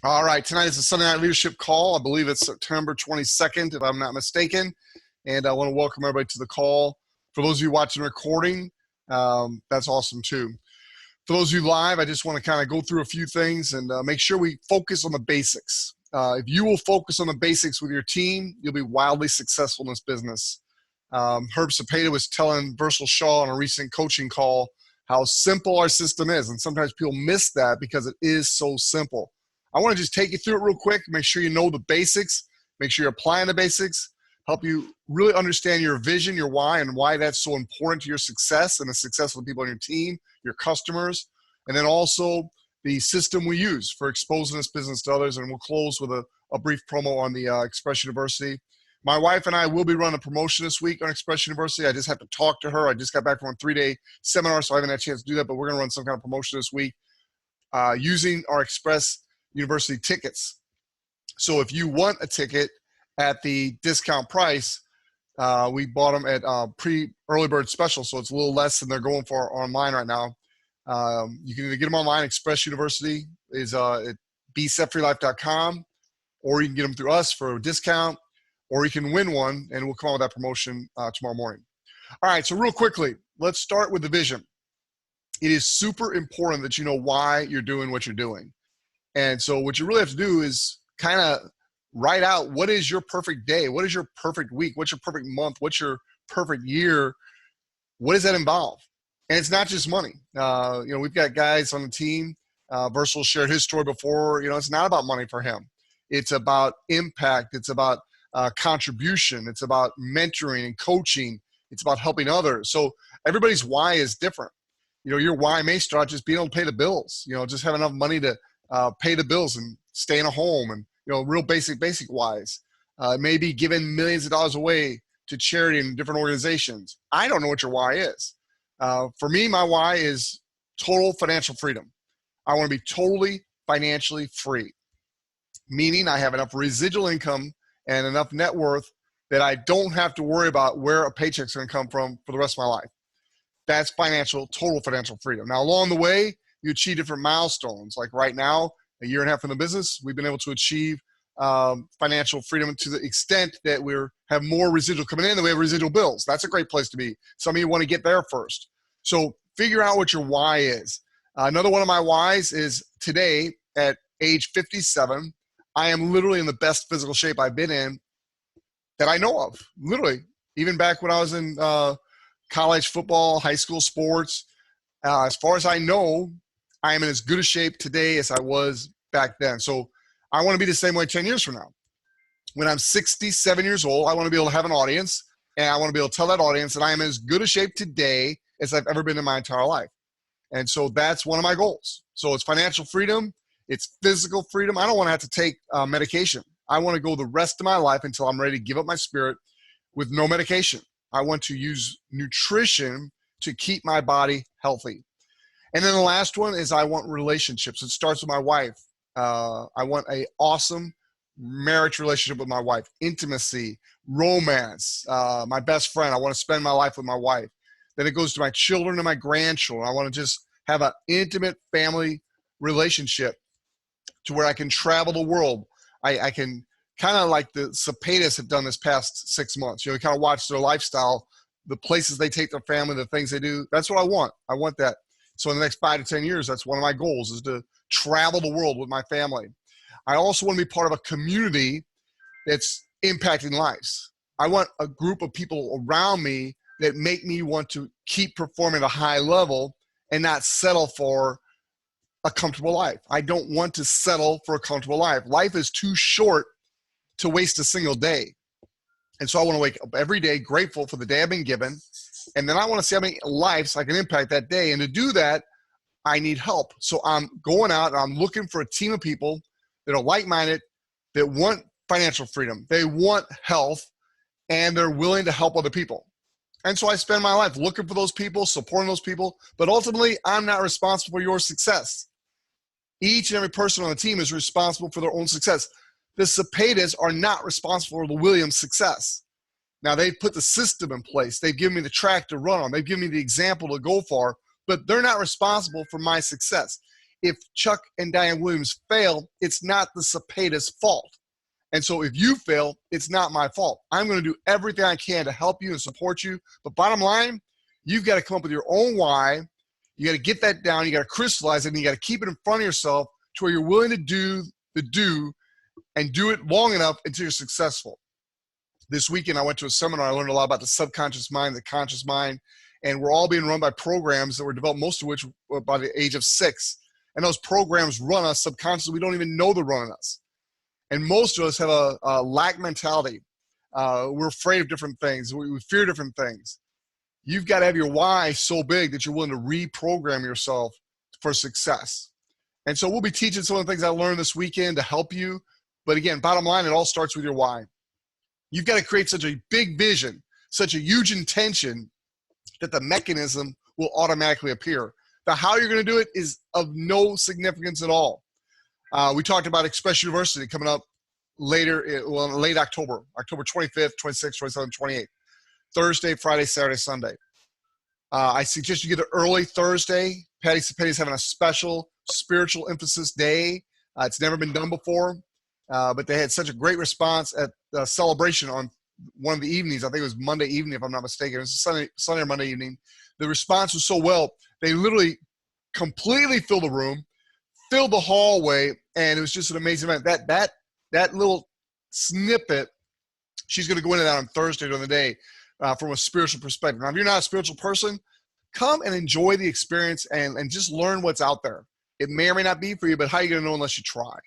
All right, tonight is the Sunday Night Leadership Call. I believe it's September 22nd, if I'm not mistaken. And I want to welcome everybody to the call. For those of you watching recording, that's awesome too. For those of you live, I just want to kind of go through a few things and make sure we focus on the basics. If you will focus on the basics with your team, you'll be wildly successful in this business. Herb Cepeda was telling Versal Shaw on a recent coaching call how simple our system is. And sometimes people miss that because it is so simple. I want to just take you through it real quick, make sure you know the basics, make sure you're applying the basics, help you really understand your vision, your why, and why that's so important to your success and the success of the people on your team, your customers, and then also the system we use for exposing this business to others. And we'll close with a brief promo on the Express University. My wife and I will be running a promotion this week on Express University. I just have to talk to her. I just got back from a 3-day seminar, so I haven't had a chance to do that, but we're going to run some kind of promotion this week using our Express University tickets. So if you want a ticket at the discount price, we bought them at early bird special, so it's a little less than they're going for online right now. You can either get them online. Express University is at bsetfreelife.com, or you can get them through us for a discount, or you can win one, and we'll come out with that promotion tomorrow morning. All right, so real quickly, let's start with the vision. It is super important that you know why you're doing what you're doing. And so what you really have to do is kind of write out, what is your perfect day? What is your perfect week? What's your perfect month? What's your perfect year? What does that involve? And it's not just money. We've got guys on the team. Versal shared his story before. It's not about money for him. It's about impact. It's about contribution. It's about mentoring and coaching. It's about helping others. So everybody's why is different. Your why may start just being able to pay the bills. Just have enough money to pay the bills and stay in a home, and real basic whys. Maybe giving millions of dollars away to charity and different organizations. I don't know what your why is. For me, my why is total financial freedom. I want to be totally financially free, meaning I have enough residual income and enough net worth that I don't have to worry about where a paycheck's going to come from for the rest of my life. That's total financial freedom. Now, along the way, you achieve different milestones. Like right now, a year and a half in the business, we've been able to achieve financial freedom to the extent that we have more residual coming in than we have residual bills. That's a great place to be. Some of you want to get there first. So figure out what your why is. Another one of my whys is today at age 57, I am literally in the best physical shape I've been in that I know of. Literally, even back when I was in college football, high school sports, as far as I know, I am in as good a shape today as I was back then. So I want to be the same way 10 years from now. When I'm 67 years old, I want to be able to have an audience, and I want to be able to tell that audience that I am in as good a shape today as I've ever been in my entire life. And so that's one of my goals. So it's financial freedom. It's physical freedom. I don't want to have to take medication. I want to go the rest of my life until I'm ready to give up my spirit with no medication. I want to use nutrition to keep my body healthy. And then the last one is I want relationships. It starts with my wife. I want an awesome marriage relationship with my wife, intimacy, romance, my best friend. I want to spend my life with my wife. Then it goes to my children and my grandchildren. I want to just have an intimate family relationship to where I can travel the world. I can kind of like the Cepedas have done this past 6 months. Kind of watch their lifestyle, the places they take their family, the things they do. That's what I want. I want that. So in the next 5 to 10 years, that's one of my goals, is to travel the world with my family. I also want to be part of a community that's impacting lives. I want a group of people around me that make me want to keep performing at a high level and not settle for a comfortable life. I don't want to settle for a comfortable life. Life is too short to waste a single day. And so I want to wake up every day grateful for the day I've been given. And then I want to see how many lives I can impact that day. And to do that, I need help. So I'm going out and I'm looking for a team of people that are like-minded, that want financial freedom. They want health, and they're willing to help other people. And so I spend my life looking for those people, supporting those people. But ultimately, I'm not responsible for your success. Each and every person on the team is responsible for their own success. The Cepedas are not responsible for the Williams' success. Now, they've put the system in place. They've given me the track to run on. They've given me the example to go for, but they're not responsible for my success. if Chuck and Diane Williams fail, it's not the Cepeda's fault. And so if you fail, it's not my fault. I'm going to do everything I can to help you and support you. But bottom line, you've got to come up with your own why. You got to get that down. You got to crystallize it, and you got to keep it in front of yourself to where you're willing to do the do and do it long enough until you're successful. This weekend, I went to a seminar. I learned a lot about the subconscious mind, the conscious mind, and we're all being run by programs that were developed, most of which were by the age of 6. And those programs run us subconsciously. We don't even know they're running us. And most of us have a lack mentality. We're afraid of different things. We fear different things. You've got to have your why so big that you're willing to reprogram yourself for success. And so we'll be teaching some of the things I learned this weekend to help you. But again, bottom line, it all starts with your why. You've got to create such a big vision, such a huge intention that the mechanism will automatically appear. Now, how you're going to do it is of no significance at all. We talked about Express University coming up later, in late October 25th, 26th, 27th, 28th. Thursday, Friday, Saturday, Sunday. I suggest you get it early Thursday. Patty Cepeda is having a special spiritual emphasis day. It's never been done before, but they had such a great response at the celebration on one of the evenings. I think it was Monday evening, if I'm not mistaken. It was Sunday or Monday evening. The response was so well, they literally completely filled the room, filled the hallway, and it was just an amazing event. That little snippet, she's going to go into that on Thursday during the day from a spiritual perspective. Now, if you're not a spiritual person, come and enjoy the experience and just learn what's out there. It may or may not be for you, but how are you going to know unless you try?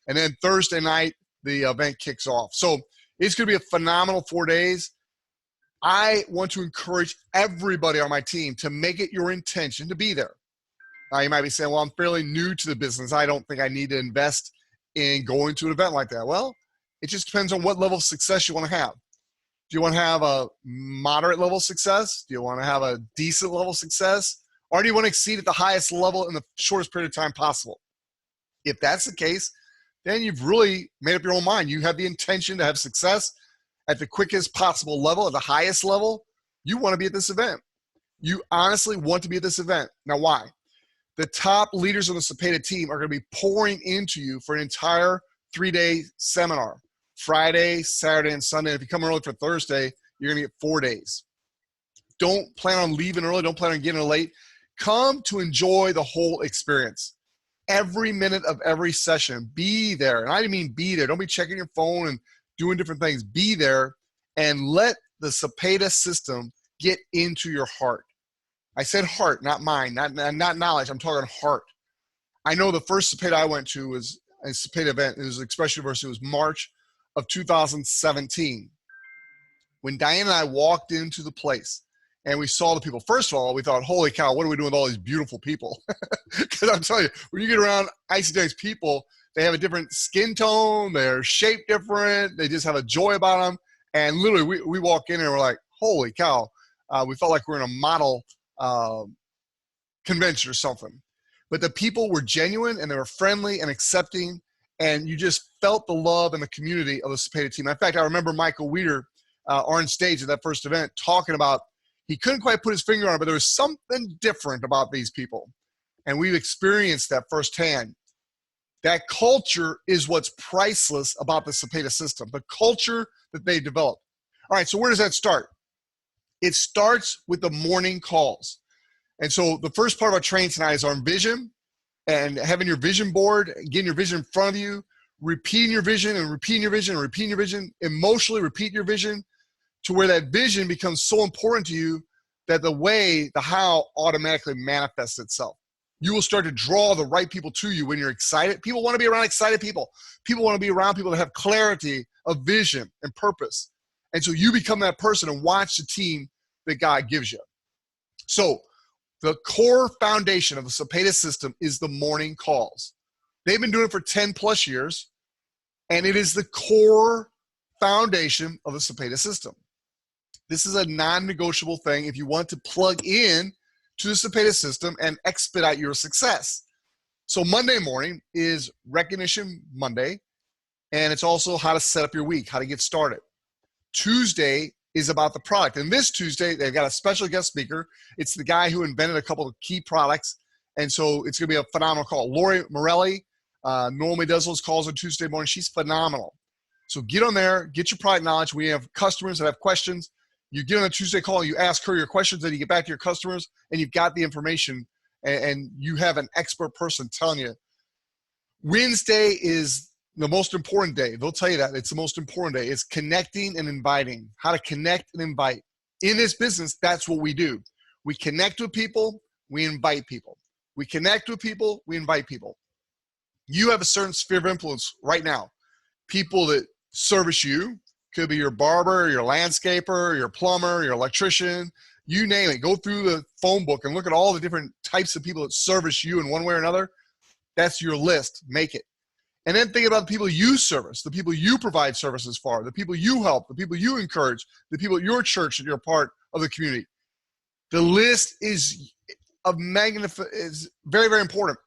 And then Thursday night, the event kicks off. So it's going to be a phenomenal 4 days. I want to encourage everybody on my team to make it your intention to be there. Now, you might be saying, well, I'm fairly new to the business. I don't think I need to invest in going to an event like that. Well, it just depends on what level of success you want to have. Do you want to have a moderate level of success? Do you want to have a decent level of success? Or do you want to exceed at the highest level in the shortest period of time possible? If that's the case, then you've really made up your own mind. You have the intention to have success at the quickest possible level, at the highest level. You want to be at this event. You honestly want to be at this event. Now, why? The top leaders on the Cepeda team are going to be pouring into you for an entire 3-day seminar. Friday, Saturday, and Sunday. If you come early for Thursday, you're going to get 4 days. Don't plan on leaving early. Don't plan on getting late. Come to enjoy the whole experience. Every minute of every session, be there. And I mean be there. Don't be checking your phone and doing different things. Be there and let the Cepeda system get into your heart. I said heart, not mind, not knowledge. I'm talking heart. I know the first Cepeda I went to was a Cepeda event. It was Express University. It was March of 2017. When Diane and I walked into the place and we saw the people, first of all, we thought, holy cow, what are we doing with all these beautiful people? Because I'm telling you, when you get around Icy Days people, they have a different skin tone, they're shaped different, they just have a joy about them. And literally, we walk in and we're like, holy cow, we felt like we're in a model convention or something. But the people were genuine and they were friendly and accepting, and you just felt the love and the community of the Cepeda team. In fact, I remember Michael Weeder on stage at that first event talking about, he couldn't quite put his finger on it, but there was something different about these people. And we've experienced that firsthand. That culture is what's priceless about the Cepeda system, the culture that they developed. All right, so where does that start? It starts with the morning calls. And so the first part of our training tonight is our vision and having your vision board, getting your vision in front of you, repeating your vision and repeating your vision and repeating your vision, emotionally repeat your vision to where that vision becomes so important to you that the how automatically manifests itself. You will start to draw the right people to you when you're excited. People want to be around excited people. People want to be around people that have clarity of vision and purpose. And so you become that person and watch the team that God gives you. So the core foundation of the Cepeda system is the morning calls. They've been doing it for 10 plus years, and it is the core foundation of the Cepeda system. This is a non-negotiable thing if you want to plug in to the Cepeda system and expedite your success. So Monday morning is Recognition Monday, and it's also how to set up your week, how to get started. Tuesday is about the product. And this Tuesday, they've got a special guest speaker. It's the guy who invented a couple of key products, And so it's going to be a phenomenal call. Lori Morelli normally does those calls on Tuesday morning. She's phenomenal. So get on there, get your product knowledge. We have customers that have questions. You get on a Tuesday call, you ask her your questions, then you get back to your customers, and you've got the information, and you have an expert person telling you. Wednesday is the most important day. They'll tell you that. It's the most important day. It's connecting and inviting, how to connect and invite. In this business, that's what we do. We connect with people, we invite people. We connect with people, we invite people. You have a certain sphere of influence right now. People that service you, could be your barber, your landscaper, your plumber, your electrician, you name it. Go through the phone book and look at all the different types of people that service you in one way or another. That's your list. Make it. And then think about the people you service, the people you provide services for, the people you help, the people you encourage, the people at your church that you're part of the community. The list is is very, very important.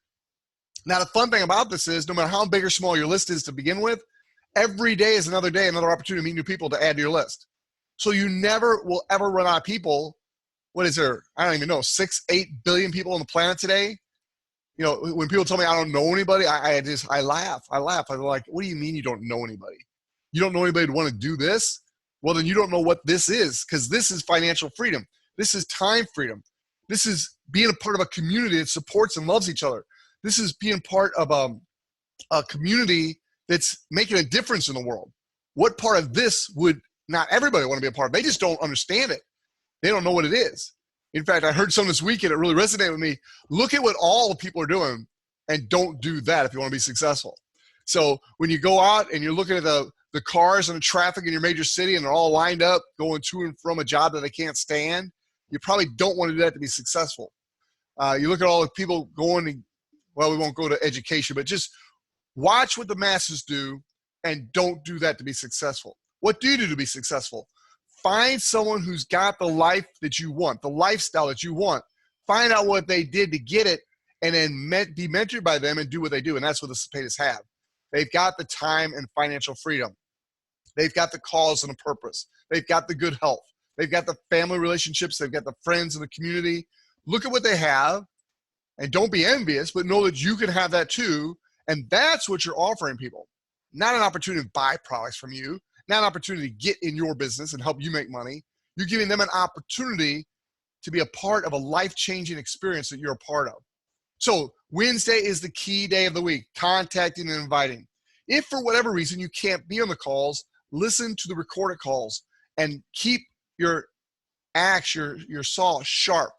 Now, the fun thing about this is no matter how big or small your list is to begin with, every day is another day, another opportunity to meet new people to add to your list. So you never will ever run out of people. What is there? I don't even know, 6, 8 billion people on the planet today. You know, when people tell me I don't know anybody, I laugh. I'm like, what do you mean you don't know anybody? You don't know anybody to want to do this? Well, then you don't know what this is, because this is financial freedom. This is time freedom. This is being a part of a community that supports and loves each other. This is being part of a community that's making a difference in the world. What part of this would not everybody want to be a part of? They just don't understand it. They don't know what it is. In fact, I heard some this weekend, it really resonated with me. Look at what all the people are doing and don't do that if you want to be successful. So when you go out and you're looking at the cars and the traffic in your major city and they're all lined up going to and from a job that they can't stand, you probably don't want to do that to be successful. You look at all the people going to, well, we won't go to education, but just watch what the masses do and don't do that to be successful. What do you do to be successful? Find someone who's got the life that you want, the lifestyle that you want. Find out what they did to get it and then be mentored by them and do what they do. And that's what the Cepedas have. They've got the time and financial freedom. They've got the cause and a purpose. They've got the good health. They've got the family relationships. They've got the friends in the community. Look at what they have and don't be envious, but know that you can have that too. And that's what you're offering people. Not an opportunity to buy products from you, not an opportunity to get in your business and help you make money. You're giving them an opportunity to be a part of a life-changing experience that you're a part of. So Wednesday is the key day of the week, contacting and inviting. If for whatever reason you can't be on the calls, listen to the recorded calls and keep your axe, your saw sharp.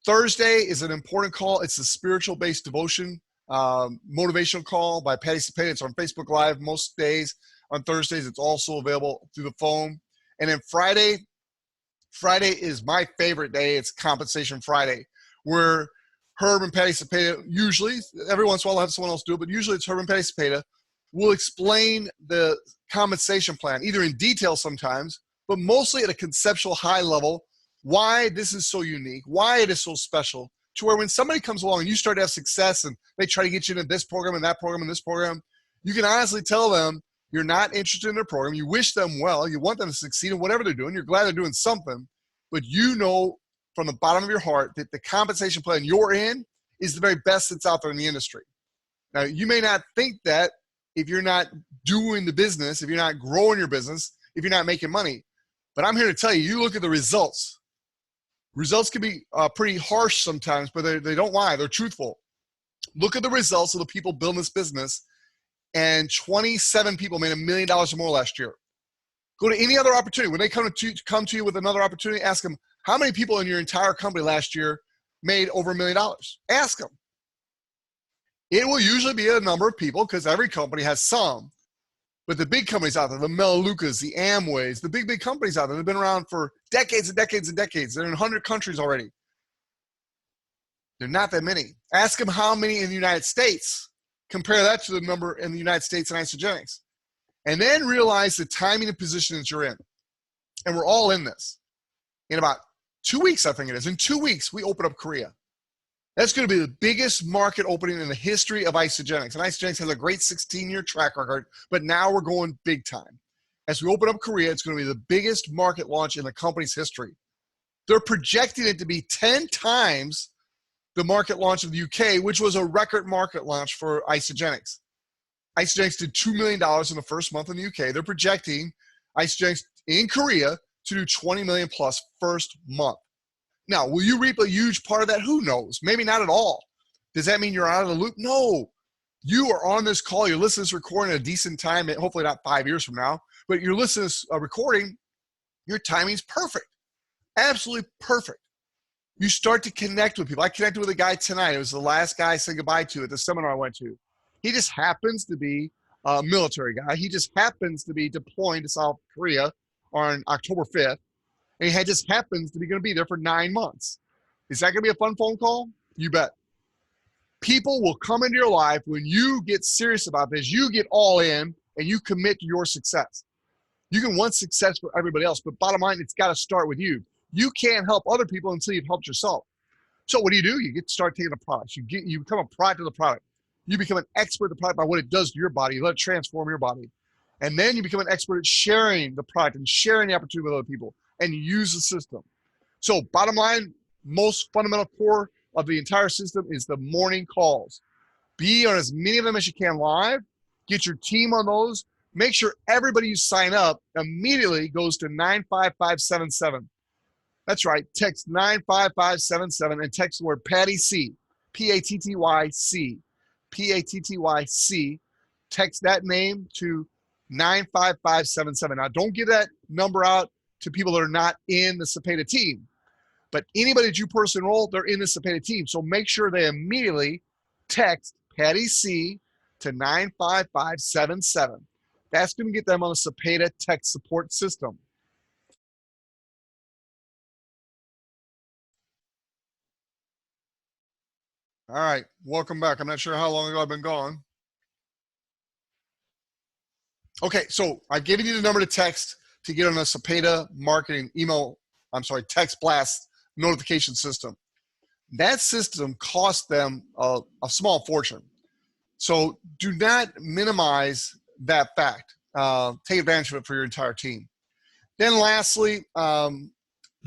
Thursday is an important call. It's a spiritual-based devotion, motivational call by Patty Cepeda. It's on Facebook Live most days. On Thursdays, it's also available through the phone. And then Friday is my favorite day. It's Compensation Friday, where Herb and Patty Cepeda, usually, every once in a while I'll have someone else do it, but usually it's Herb and Patty Cepeda, will explain the compensation plan, either in detail sometimes, but mostly at a conceptual high level, why this is so unique, why it is so special, to where when somebody comes along and you start to have success and they try to get you into this program and that program and this program, you can honestly tell them you're not interested in their program. You wish them well. You want them to succeed in whatever they're doing. You're glad they're doing something, but you know from the bottom of your heart that the compensation plan you're in is the very best that's out there in the industry. Now, you may not think that if you're not doing the business, if you're not growing your business, if you're not making money, but I'm here to tell you, you look at the results. Results can be pretty harsh sometimes, but they don't lie. They're truthful. Look at the results of the people building this business, and 27 people made $1 million or more last year. Go to any other opportunity. When they come to you with another opportunity, ask them, how many people in your entire company last year made over $1 million? Ask them. It will usually be a number of people because every company has some. But the big companies out there, the Melaleucas, the Amways, the big companies out there, they've been around for decades and decades and decades. They're in 100 countries already. They're not that many. Ask them how many in the United States. Compare that to the number in the United States in Isogenics. And then realize the timing and position that you're in. And we're all in this. In about 2 weeks, I think it is. In 2 weeks, we open up Korea. That's going to be the biggest market opening in the history of Isogenics. And Isogenics has a great 16-year track record, but now we're going big time. As we open up Korea, it's going to be the biggest market launch in the company's history. They're projecting it to be 10 times the market launch of the UK, which was a record market launch for Isagenix. Isagenix did $2 million in the first month in the UK. They're projecting Isagenix in Korea to do 20 million plus first month. Now, will you reap a huge part of that? Who knows? Maybe not at all. Does that mean you're out of the loop? No. You are on this call. You're listening to this recording at a decent time, hopefully not 5 years from now, but you're listening to this recording. Your timing's perfect. Absolutely perfect. You start to connect with people. I connected with a guy tonight. It was the last guy I said goodbye to at the seminar I went to. He just happens to be a military guy. He just happens to be deploying to South Korea on October 5th. And he just happens to be going to be there for 9 months. Is that going to be a fun phone call? You bet. People will come into your life when you get serious about this. You get all in and you commit to your success. You can want success for everybody else, but bottom line, it's got to start with you. You can't help other people until you've helped yourself. So what do? You get to start taking the products. You become a product of the product. You become an expert of the product by what it does to your body. You let it transform your body. And then you become an expert at sharing the product and sharing the opportunity with other people. And you use the system. So bottom line, most fundamental core of the entire system is the morning calls. Be on as many of them as you can live. Get your team on those. Make sure everybody you sign up immediately goes to 95577. That's right. Text 95577 and text the word Patty C. Pattyc. Pattyc. Text that name to 95577. Now, don't give that number out to people that are not in the Cepeda team. But anybody that you personally enroll, they're in the Cepeda team. So make sure they immediately text Patty C to 95577. That's going to get them on the Cepeda tech support system. All right, welcome back. I'm not sure how long ago I've been gone. Okay, so I've given you the number to text to get on the Cepeda marketing text blast notification system. That system costs them a small fortune. So do not minimize that fact. Take advantage of it for your entire team. Then lastly, the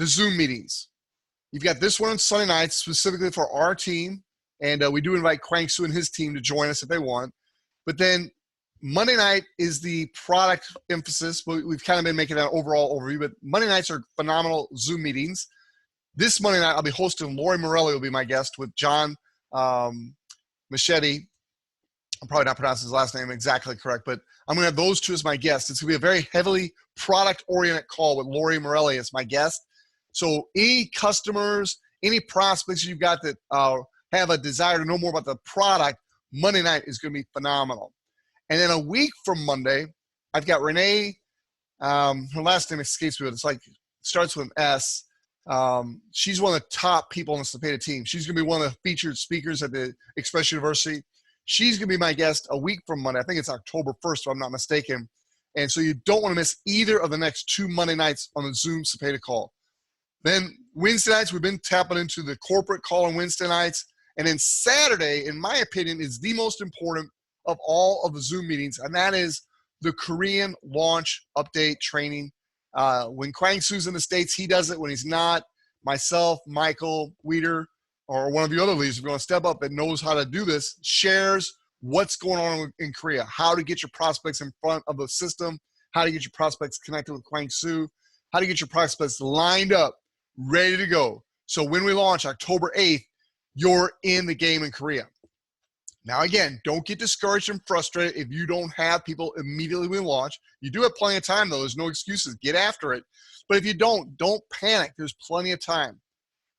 Zoom meetings. You've got this one on Sunday nights specifically for our team. And we do invite Kwang Soo and his team to join us if they want. But then Monday night is the product emphasis. But we've kind of been making that overall overview. But Monday nights are phenomenal Zoom meetings. This Monday night, I'll be hosting. Lori Morelli will be my guest with John Machete. I'm probably not pronouncing his last name exactly correct, but I'm going to have those two as my guests. It's going to be a very heavily product-oriented call with Lori Morelli as my guest. So any customers, any prospects you've got that have a desire to know more about the product, Monday night is going to be phenomenal. And then a week from Monday, I've got Renee. Her last name escapes me, but starts with an S. She's one of the top people on the Cepeda team. She's going to be one of the featured speakers at the Express University. She's going to be my guest a week from Monday. I think it's October 1st, if I'm not mistaken. And so you don't want to miss either of the next 2 Monday nights on the Zoom Cepeda call. Then Wednesday nights, we've been tapping into the corporate call on Wednesday nights. And then Saturday, in my opinion, is the most important of all of the Zoom meetings, and that is the Korean launch update training. When Kwang Soo's in the States, he does it. When he's not, myself, Michael Weeder, or one of the other leaders, if you want to step up that knows how to do this, shares what's going on in Korea, how to get your prospects in front of the system, how to get your prospects connected with Kwang Soo, how to get your prospects lined up, ready to go. So when we launch October 8th, you're in the game in Korea. Now, again, don't get discouraged and frustrated if you don't have people immediately when we launch. You do have plenty of time, though. There's no excuses. Get after it. But if you don't panic. There's plenty of time.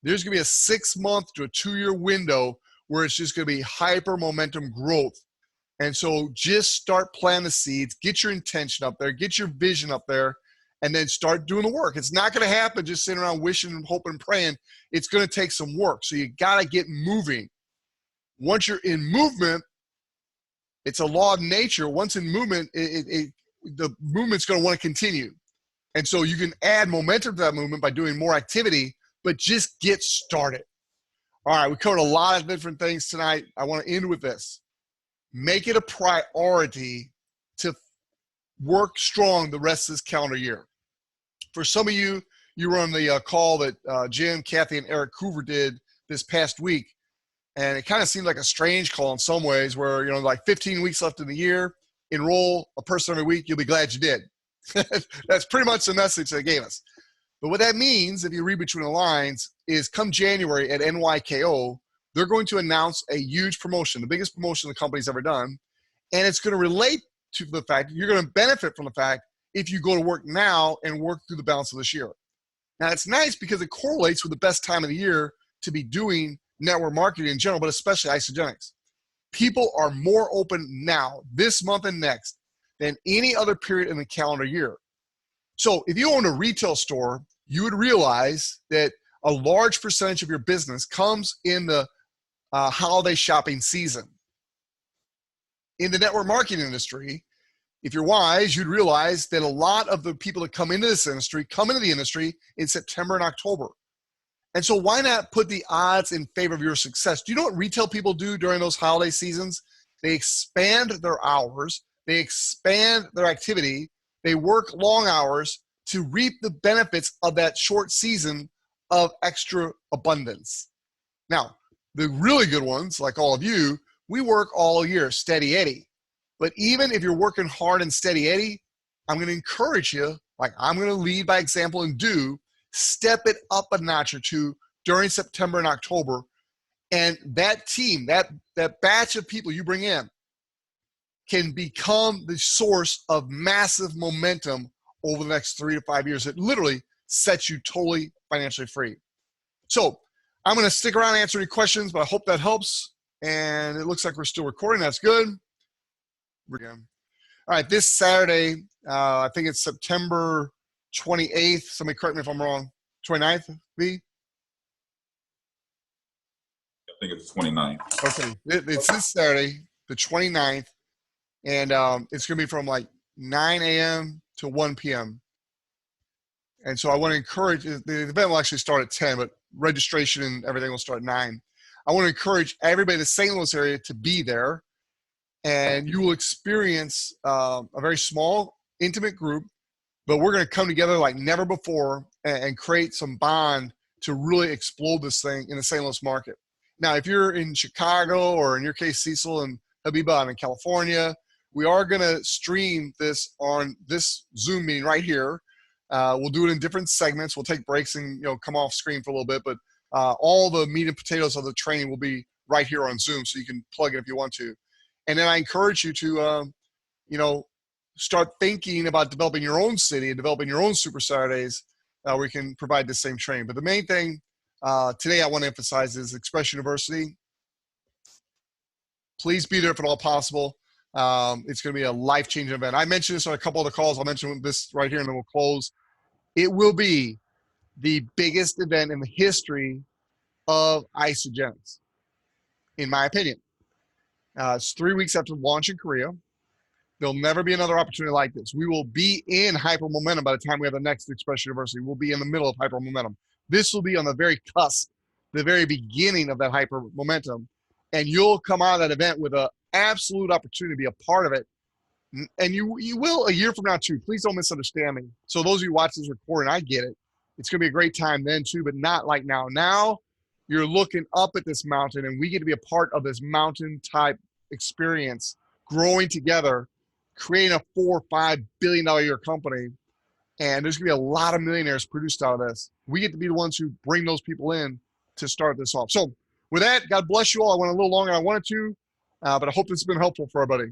There's going to be a 6-month to a 2-year window where it's just going to be hyper momentum growth. And so just start planting the seeds, get your intention up there, get your vision up there, and then start doing the work. It's not going to happen just sitting around wishing and hoping and praying. It's going to take some work. So you got to get moving. Once you're in movement, it's a law of nature. Once in movement, the movement's going to want to continue. And so you can add momentum to that movement by doing more activity, but just get started. All right, we covered a lot of different things tonight. I want to end with this. Make it a priority to work strong the rest of this calendar year. For some of you, you were on the call that Jim, Kathy, and Eric Coover did this past week. And it kind of seemed like a strange call in some ways where, like 15 weeks left in the year, enroll a person every week, you'll be glad you did. That's pretty much the message they gave us. But what that means, if you read between the lines, is come January at NYKO, they're going to announce a huge promotion, the biggest promotion the company's ever done. And it's going to relate to the fact that you're going to benefit from the fact if you go to work now and work through the balance of this year. Now, it's nice because it correlates with the best time of the year to be doing network marketing in general, but especially Isagenix. People are more open now, this month and next, than any other period in the calendar year. So if you own a retail store, you would realize that a large percentage of your business comes in the holiday shopping season. In the network marketing industry, if you're wise, you'd realize that a lot of the people that come into this industry come into the industry in September and October. And so why not put the odds in favor of your success? Do you know what retail people do during those holiday seasons? They expand their hours, they expand their activity, they work long hours to reap the benefits of that short season of extra abundance. Now, the really good ones, like all of you, we work all year, steady Eddie. But even if you're working hard and steady Eddie, I'm going to encourage you, like I'm going to lead by example and step it up a notch or two during September and October. And that team, that batch of people you bring in can become the source of massive momentum over the next 3 to 5 years. It literally sets you totally financially free. So I'm going to stick around and answer any questions, but I hope that helps. And it looks like we're still recording. That's good. All right, this Saturday, I think it's September 28th. Somebody correct me if I'm wrong. 29th, V? I think it's 29th. Okay, it's this Saturday, the 29th, and it's going to be from like 9 a.m. to 1 p.m. And so I want to encourage, the event will actually start at 10, but registration and everything will start at 9. I want to encourage everybody in the St. Louis area to be there, and you will experience a very small, intimate group, but we're going to come together like never before and create some bond to really explode this thing in the St. Louis market. Now, if you're in Chicago or in your case, Cecil and Habiba in California, we are going to stream this on this Zoom meeting right here. We'll do it in different segments. We'll take breaks and come off screen for a little bit, but all the meat and potatoes of the training will be right here on Zoom, so you can plug it if you want to. And then I encourage you to, start thinking about developing your own city and developing your own Super Saturdays where we can provide the same training. But the main thing today I want to emphasize is Express University. Please be there if at all possible. It's going to be a life-changing event. I mentioned this on a couple of the calls. I'll mention this right here and then we'll close. It will be the biggest event in the history of Isagenix, in my opinion. It's 3 weeks after launch in Korea. There'll never be another opportunity like this. We will be in hyper momentum by the time we have the next Express University. We'll be in the middle of hyper momentum. This will be on the very cusp, the very beginning of that hyper momentum. And you'll come out of that event with an absolute opportunity to be a part of it. And you will a year from now too. Please don't misunderstand me. So those of you watch this recording, I get it. It's going to be a great time then too, but not like now. Now you're looking up at this mountain and we get to be a part of this mountain type experience, growing together, creating a $4 or $5 billion a year company. And there's going to be a lot of millionaires produced out of this. We get to be the ones who bring those people in to start this off. So with that, God bless you all. I went a little longer than I wanted to, but I hope this has been helpful for everybody.